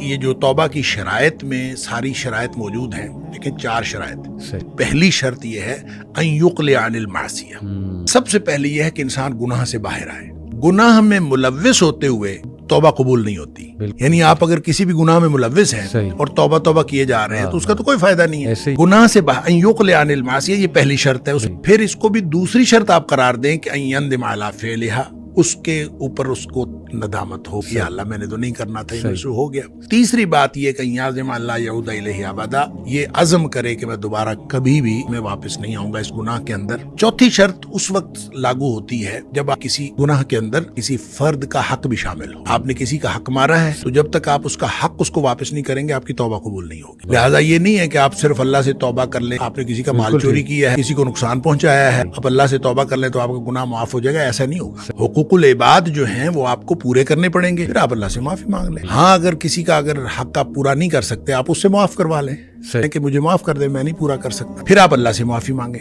یہ جو توبہ کی شرائط میں ساری شرائط موجود ہیں، لیکن 4 شرائط. پہلی شرط یہ ہے ان یقلع عن المعصیہ. سب سے پہلے یہ ہے کہ انسان گناہ سے باہر آئے. گناہ میں ملوث ہوتے ہوئے توبہ قبول نہیں ہوتی. یعنی آپ اگر کسی بھی گناہ میں ملوث ہیں اور توبہ کیے جا رہے ہیں تو اس کا تو کوئی فائدہ نہیں ہے. گناہ سے ان یقلع عن المعصیہ یہ پہلی شرط ہے. پھر اس کو بھی دوسری شرط آپ قرار دیں کہ ان یندم علی فعلھا، اس کے اوپر اس کو ندامت ہو کہ اللہ میں نے تو نہیں کرنا تھا، یہ ہو گیا. تیسری بات یہ کہ یعزم اللہ یعود الیہ ابدا، یہ عزم کرے کہ میں دوبارہ کبھی بھی میں واپس نہیں آؤں گا اس گناہ کے اندر. چوتھی شرط اس وقت لاگو ہوتی ہے جب آپ کسی گناہ کے اندر کسی فرد کا حق بھی شامل ہو. آپ نے کسی کا حق مارا ہے تو جب تک آپ اس کا حق اس کو واپس نہیں کریں گے آپ کی توبہ قبول نہیں ہوگی. لہٰذا یہ نہیں ہے کہ آپ صرف اللہ سے توبہ کر لیں. آپ نے کسی کا مال چوری کیا ہے، کسی کو نقصان پہنچایا ہے، آپ اللہ سے توبہ کر لیں تو آپ کا گناہ معاف ہو جائے گا، ایسا نہیں ہوگا. حقوق العباد جو ہیں وہ آپ کو پورے کرنے پڑیں گے، پھر آپ اللہ سے معافی مانگ لیں. ہاں اگر کسی کا اگر حق آپ پورا نہیں کر سکتے آپ اس سے معاف کروا لیں کہ مجھے معاف کر دیں، میں نہیں پورا کر سکتا، پھر آپ اللہ سے معافی مانگیں.